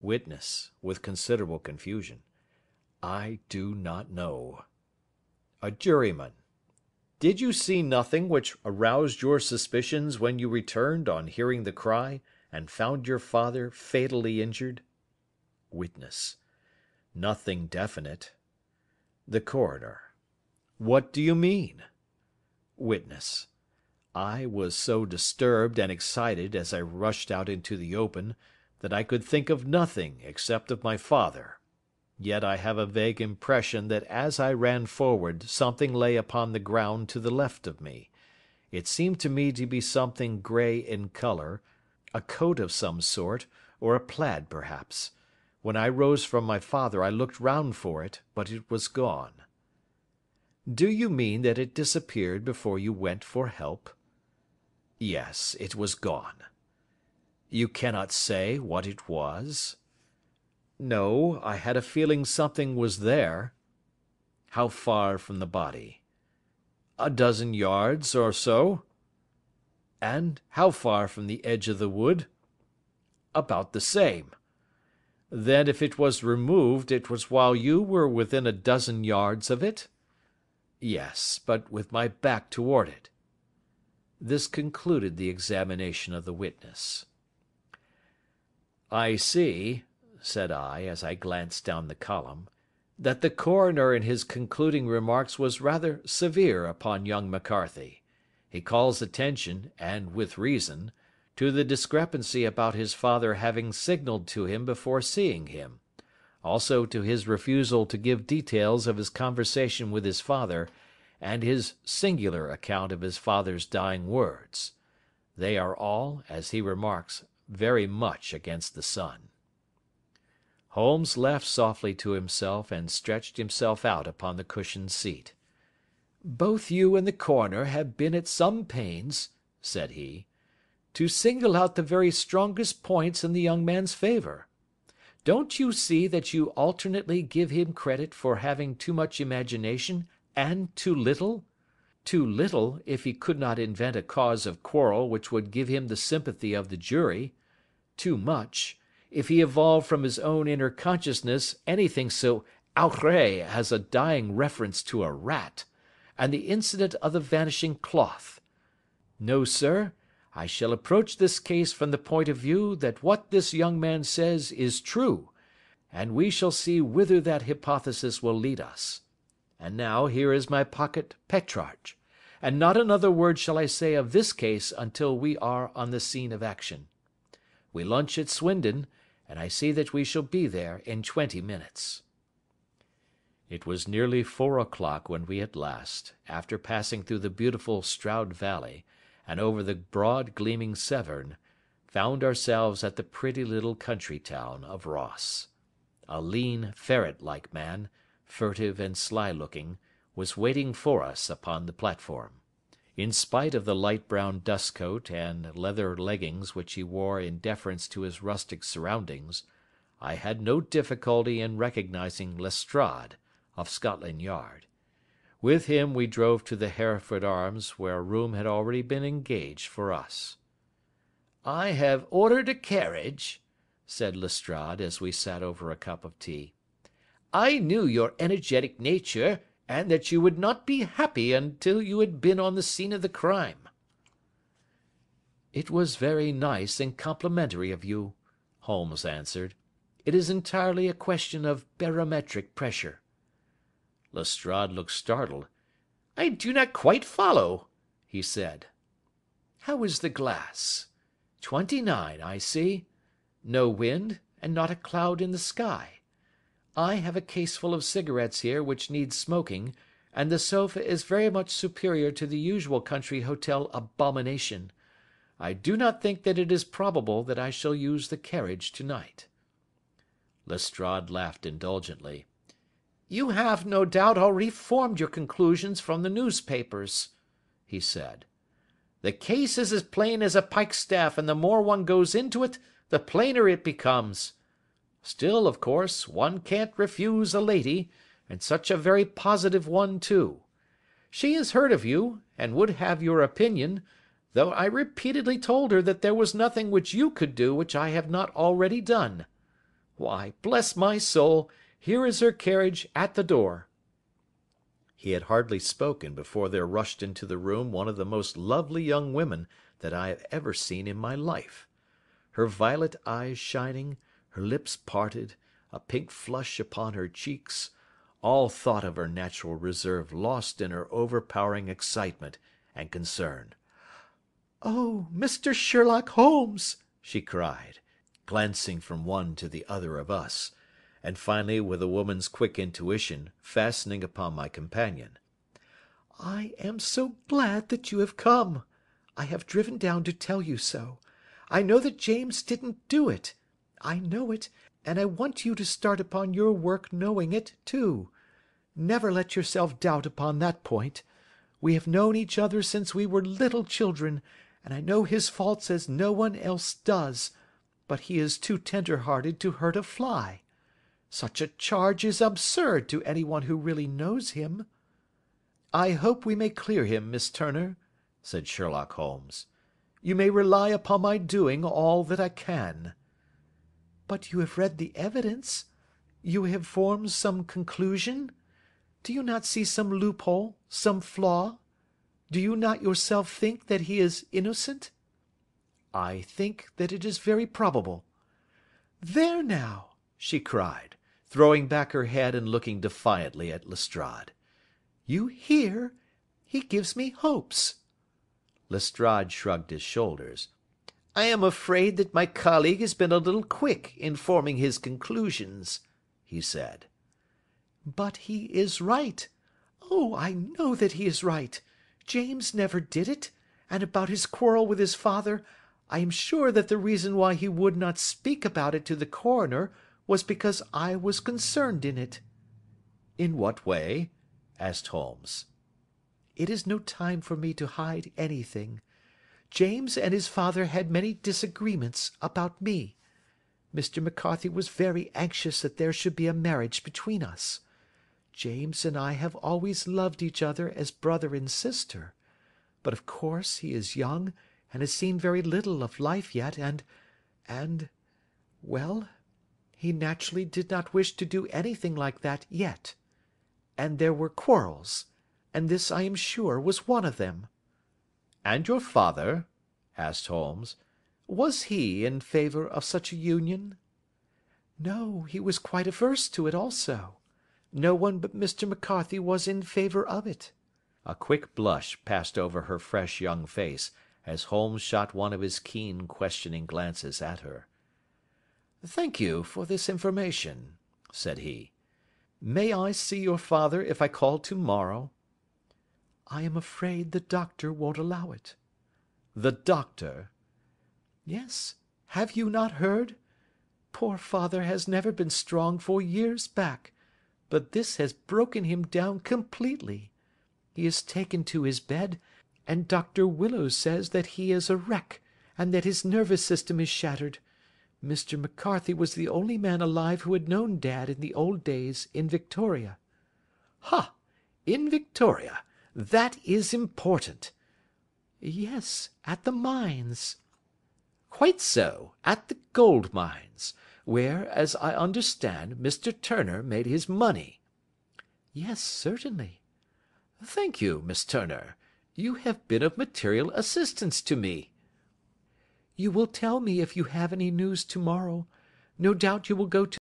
Witness, with considerable confusion. I do not know. A juryman. Did you see nothing which aroused your suspicions when you returned on hearing the cry, and found your father fatally injured? Witness. Nothing definite. The coroner. What do you mean? Witness. I was so disturbed and excited as I rushed out into the open, that I could think of nothing except of my father. Yet I have a vague impression that as I ran forward something lay upon the ground to the left of me. It seemed to me to be something grey in colour, a coat of some sort, or a plaid perhaps. When I rose from my father I looked round for it, but it was gone. Do you mean that it disappeared before you went for help? Yes, it was gone. You cannot say what it was? No, I had a feeling something was there. How far from the body? A dozen yards or so. And how far from the edge of the wood? About the same. Then if it was removed, it was while you were within a dozen yards of it? Yes, but with my back toward it. This concluded the examination of the witness. I see, said I, as I glanced down the column, that the coroner in his concluding remarks was rather severe upon young McCarthy. He calls attention, and with reason, to the discrepancy about his father having signalled to him before seeing him, also to his refusal to give details of his conversation with his father, and his singular account of his father's dying words. They are all, as he remarks, very much against the son. Holmes laughed softly to himself and stretched himself out upon the cushioned seat. Both you and the coroner have been at some pains, said he, to single out the very strongest points in the young man's favour. Don't you see that you alternately give him credit for having too much imagination and too little? Too little, if he could not invent a cause of quarrel which would give him the sympathy of the jury. Too much, if he evolved from his own inner consciousness anything so outré as a dying reference to a rat, and the incident of the vanishing cloth. No, sir, I shall approach this case from the point of view that what this young man says is true, and we shall see whither that hypothesis will lead us. And now here is my pocket Petrarch, and not another word shall I say of this case until we are on the scene of action. We lunch at Swindon, and I see that we shall be there in 20 minutes. It was nearly 4 o'clock when we at last, after passing through the beautiful Stroud Valley, and over the broad gleaming Severn, found ourselves at the pretty little country town of Ross. A lean, ferret-like man, furtive and sly-looking, was waiting for us upon the platform. In spite of the light brown dust coat and leather leggings which he wore in deference to his rustic surroundings, I had no difficulty in recognizing Lestrade, of Scotland Yard. With him we drove to the Hereford Arms, where a room had already been engaged for us. "I have ordered a carriage," said Lestrade, as we sat over a cup of tea. "I knew your energetic nature, and that you would not be happy until you had been on the scene of the crime." "It was very nice and complimentary of you," Holmes answered. "It is entirely a question of barometric pressure." Lestrade looked startled. "I do not quite follow," he said. "How is the glass? 29, I see. No wind, and not a cloud in the sky. I have a caseful of cigarettes here which need smoking, and the sofa is very much superior to the usual country hotel abomination. I do not think that it is probable that I shall use the carriage to-night." Lestrade laughed indulgently. "You have, no doubt, already formed your conclusions from the newspapers," he said. "The case is as plain as a pikestaff, and the more one goes into it, the plainer it becomes. Still, of course, one can't refuse a lady, and such a very positive one too. She has heard of you, and would have your opinion, though I repeatedly told her that there was nothing which you could do which I have not already done. Why, bless my soul, here is her carriage at the door." He had hardly spoken before there rushed into the room one of the most lovely young women that I have ever seen in my life. Her violet eyes shining, her lips parted, a pink flush upon her cheeks, all thought of her natural reserve lost in her overpowering excitement and concern. "Oh, Mr. Sherlock Holmes!" she cried, glancing from one to the other of us, and finally, with a woman's quick intuition, fastening upon my companion. "I am so glad that you have come. I have driven down to tell you so. I know that James didn't do it. I know it, and I want you to start upon your work knowing it, too. Never let yourself doubt upon that point. We have known each other since we were little children, and I know his faults as no one else does, but he is too tender-hearted to hurt a fly. Such a charge is absurd to anyone who really knows him." "I hope we may clear him, Miss Turner," said Sherlock Holmes. "You may rely upon my doing all that I can." "But you have read the evidence? You have formed some conclusion? Do you not see some loophole, some flaw? Do you not yourself think that he is innocent?" "I think that it is very probable." "There now!" she cried, throwing back her head and looking defiantly at Lestrade. "You hear? He gives me hopes." Lestrade shrugged his shoulders. "I am afraid that my colleague has been a little quick in forming his conclusions," he said. "But he is right. Oh, I know that he is right. James never did it, and about his quarrel with his father, I am sure that the reason why he would not speak about it to the coroner was because I was concerned in it." "In what way?" asked Holmes. "It is no time for me to hide anything. James and his father had many disagreements about me. Mr. McCarthy was very anxious that there should be a marriage between us. James and I have always loved each other as brother and sister, but of course he is young and has seen very little of life yet, well, he naturally did not wish to do anything like that yet. And there were quarrels, and this I am sure was one of them." "And your father," asked Holmes, "was he in favour of such a union?" "No, he was quite averse to it also. No one but Mr. McCarthy was in favour of it." A quick blush passed over her fresh young face as Holmes shot one of his keen, questioning glances at her. "Thank you for this information," said he. "May I see your father if I call to-morrow?" "I am afraid the doctor won't allow it." "The doctor?" "Yes. Have you not heard? Poor father has never been strong for years back, but this has broken him down completely. He is taken to his bed, and Dr. Willows says that he is a wreck, and that his nervous system is shattered. Mr. McCarthy was the only man alive who had known Dad in the old days in Victoria." "Ha! In Victoria! That is important." "Yes, at the mines." "Quite so, at the gold mines, where, as I understand, Mr. Turner made his money." "Yes, certainly." "Thank you, Miss Turner. You have been of material assistance to me." "You will tell me if you have any news to-morrow. No doubt you will go to